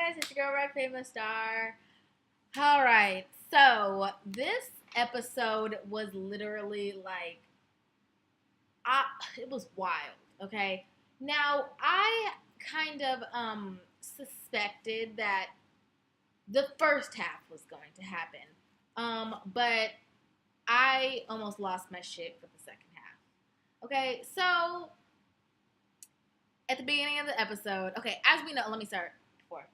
guys, it's your girl, Red Famous Star. All right, so this episode was literally like, it was wild. Okay, now I kind of suspected that the first half was going to happen, but I almost lost my shit for the second half. Okay, so at the beginning of the episode, okay, as we know, let me start before.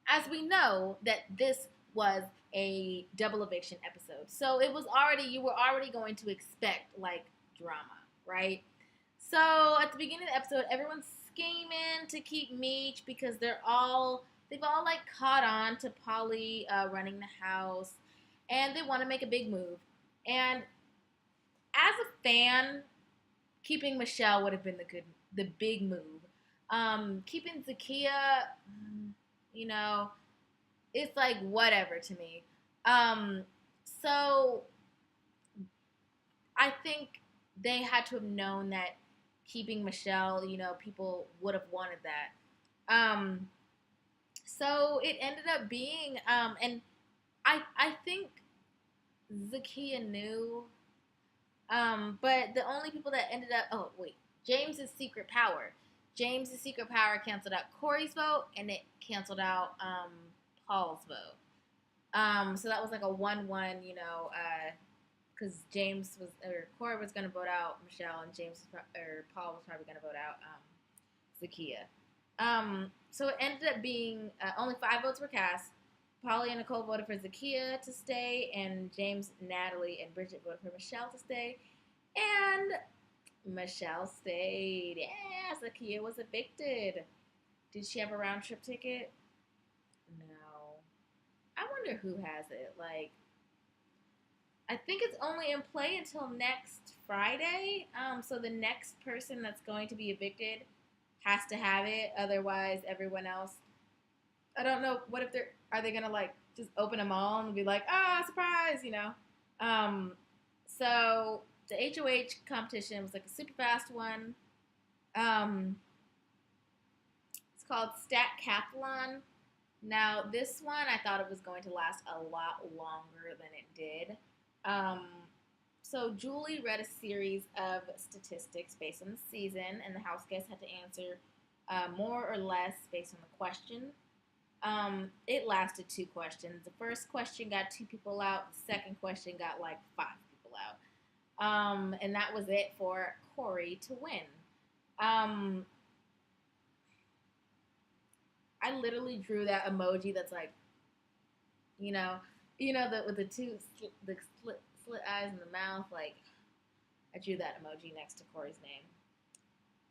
As we know that this was a double eviction episode. So you were already going to expect like drama, right? So at the beginning of the episode, everyone's scheming to keep Meech because they've all like caught on to Polly running the house, and they want to make a big move. And as a fan, keeping Michelle would have been the big move. Keeping Zakia, you know, it's like whatever to me. So I think they had to have known that keeping Michelle, people would have wanted that. So it ended up being, and I think Zakia knew, but the only people that ended up, oh wait, James's secret power. James's secret power canceled out Corey's vote, and it canceled out Paul's vote. So that was like a 1-1, because Corey was going to vote out Michelle, and Paul was probably going to vote out Zakia. So it ended up being only 5 votes were cast. Polly and Nicole voted for Zakia to stay, and James, Natalie, and Bridget voted for Michelle to stay. And Michelle stayed. Yeah, Zakia was evicted. Did she have a round trip ticket? No. I wonder who has it. Like, I think it's only in play until next Friday. So the next person that's going to be evicted has to have it. Otherwise, everyone else. I don't know. What if are they gonna like just open them all and be like, surprise, So the HOH competition was like a super fast one. It's called Statcathlon. Now this one I thought it was going to last a lot longer than it did. So Julie read a series of statistics based on the season, and the house guests had to answer more or less based on the question. It lasted 2 questions. The first question got 2 people out. The second question got like 5 people out. And that was it for Corey to win. I literally drew that emoji that's like, with the the slit eyes in the mouth. Like, I drew that emoji next to Corey's name.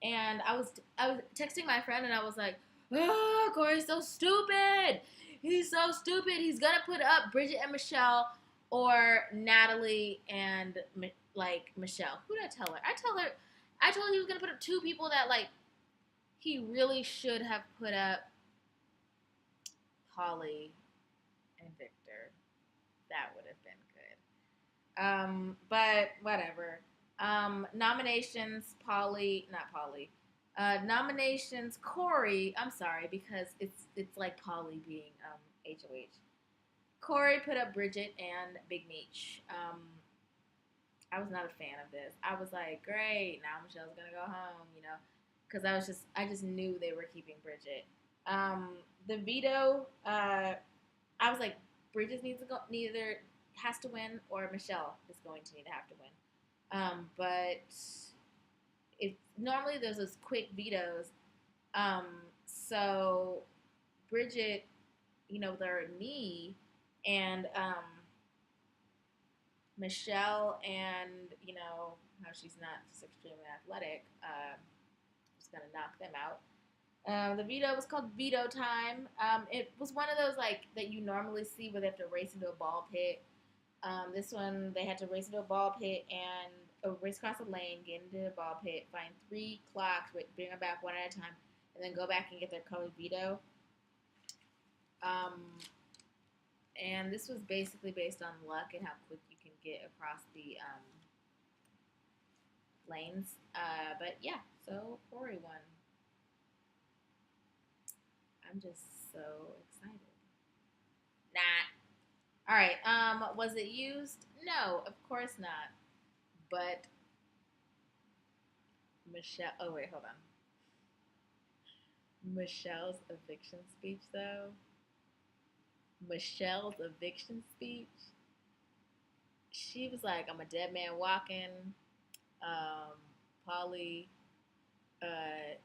And I was texting my friend, and I was like, oh, Corey's so stupid. He's so stupid. He's going to put up Bridget and Michelle or Natalie and, Michelle. Who did I tell her? I told her he was going to put up 2 people that, he really should have put up Polly and Victor. That would have been good. But whatever. Nominations, nominations, Corey. I'm sorry, because it's like Polly being HOH. Corey put up Bridget and Big Meech. I was not a fan of this. I was like, great, now Michelle's gonna go home, because I just knew they were keeping Bridget. The veto, I was like, Bridget neither has to win, or Michelle is going to have to win. But normally there's those quick vetoes. So Bridget, with her knee, and Michelle, and how she's not just extremely athletic, just gonna knock them out. The veto was called Veto Time. It was one of those that you normally see where they have to race into a ball pit. This one, they had to race into a ball pit and race across a lane, get into a ball pit, find 3 clocks, bring them back one at a time, and then go back and get their colored veto. And this was basically based on luck and how quick you can get across the lanes. But yeah, so Corey won. I I'm just so excited. Nah. All right. Was it used? No, of course not. But Michelle. Oh wait, hold on. Michelle's eviction speech, though. Michelle's eviction speech. She was like, "I'm a dead man walking." Um, Polly, uh,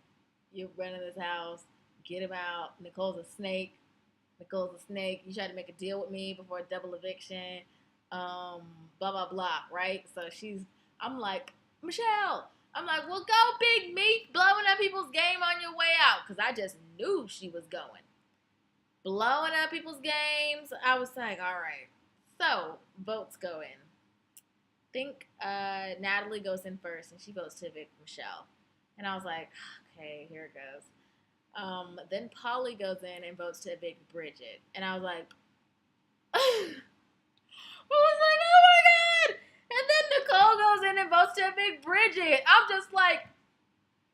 you're running this house. Get him out. Nicole's a snake. Nicole's a snake. You tried to make a deal with me before a double eviction. Um, blah blah blah. Right? So I'm like, Michelle. I'm like, well, go big meat, blowing up people's game on your way out, because I just knew she was going blowing up people's games. I was like, all right. So votes go in. Think Natalie goes in first, and she votes to evict Michelle. And I was like, okay, here it goes. Then Polly goes in and votes to evict Bridget, and I was like, I was like, oh my god! And then Nicole goes in and votes to evict Bridget. I'm just like,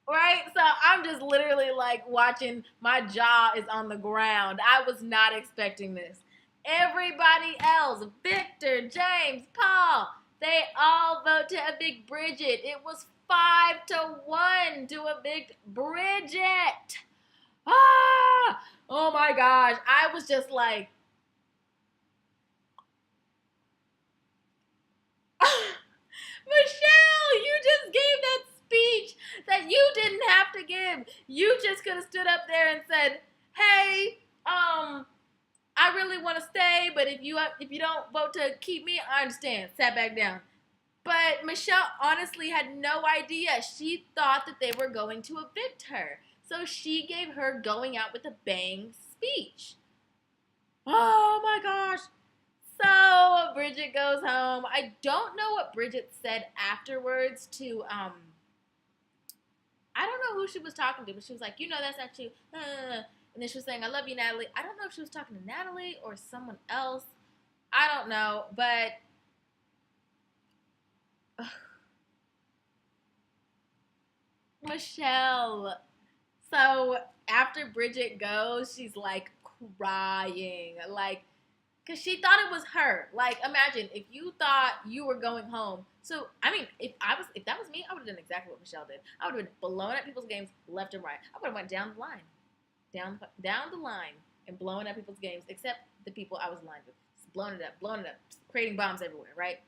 right? So I'm just literally like watching. My jaw is on the ground. I was not expecting this. Everybody else, Victor, James, Paul, they all vote to evict Bridget. It was 5-1 to evict Bridget. Ah! Oh my gosh. I was just like, Michelle, you just gave that speech that you didn't have to give. You just could have stood up there and said, "Hey, I really want to stay, but if you don't vote to keep me, I understand." Sat back down. But Michelle honestly had no idea. She thought that they were going to evict her. So she gave her going out with a bang speech. Oh my gosh. So Bridget goes home. I don't know what Bridget said afterwards to I don't know who she was talking to, but she was like, that's not you. And then she was saying, I love you, Natalie. I don't know if she was talking to Natalie or someone else. I don't know, but Michelle. So after Bridget goes, she's like crying. Like, because she thought it was her. Like, imagine if you thought you were going home. So, I mean, if that was me, I would have done exactly what Michelle did. I would have been blowing up people's games left and right. I would have went down the line, down the line, and blowing up people's games, except the people I was aligned with, just blowing it up, creating bombs everywhere, right?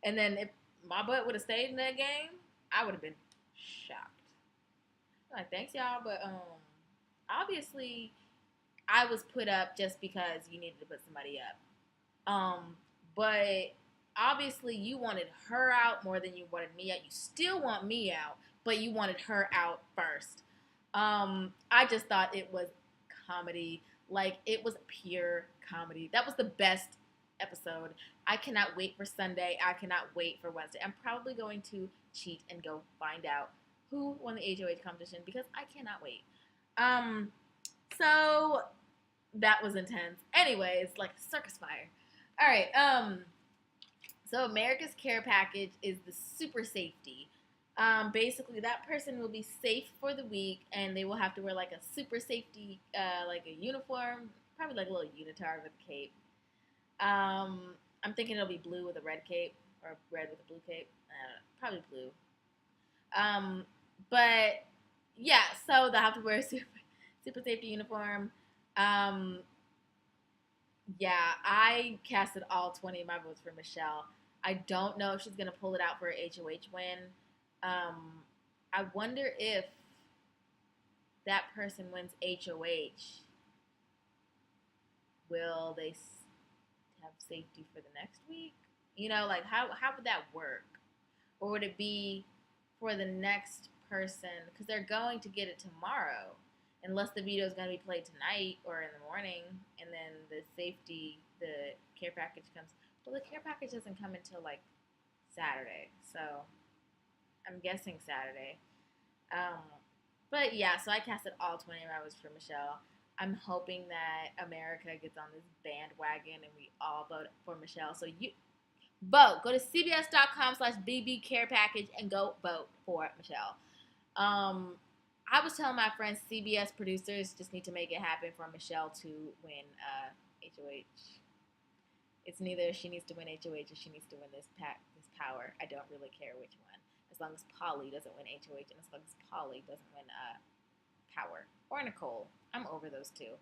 And then if my butt would have stayed in that game, I would have been shocked. Like, thanks y'all, but obviously I was put up just because you needed to put somebody up. But obviously you wanted her out more than you wanted me out. You still want me out, but you wanted her out first. I just thought it was comedy. Like, it was pure comedy. That was the best episode. I cannot wait for Sunday. I cannot wait for Wednesday. I'm probably going to cheat and go find out who won the HOH competition because I cannot wait. So that was intense. Anyways, like circus fire. All right. So America's care package is the super safety. Basically, that person will be safe for the week, and they will have to wear like a super safety, like a uniform, probably like a little unitard with a cape. I'm thinking it'll be blue with a red cape or red with a blue cape. Probably blue. But yeah, so they'll have to wear a super safety uniform. Yeah, I casted all 20 of my votes for Michelle. I don't know if she's gonna pull it out for a HOH win. I wonder if that person wins HOH. Will they have safety for the next week? Like how would that work? Or would it be for the next person? Because they're going to get it tomorrow. Unless the veto is going to be played tonight or in the morning, and then the care package comes. Well, the care package doesn't come until like Saturday, so I'm guessing Saturday. But yeah, so I casted all 20 hours for Michelle. I'm hoping that America gets on this bandwagon and we all vote for Michelle. So you vote. Go to cbs.com/bb care package and go vote for Michelle. I was telling my friends CBS producers just need to make it happen for Michelle to win HOH. It's neither she needs to win HOH or she needs to win this power. I don't really care which one. As long as Polly doesn't win HOH and as long as Polly doesn't win power. Or Nicole. I'm over those two.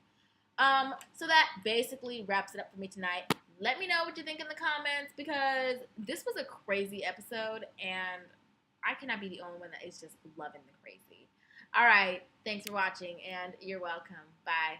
So that basically wraps it up for me tonight. Let me know what you think in the comments because this was a crazy episode and I cannot be the only one that is just loving the crazy. All right. Thanks for watching and you're welcome. Bye.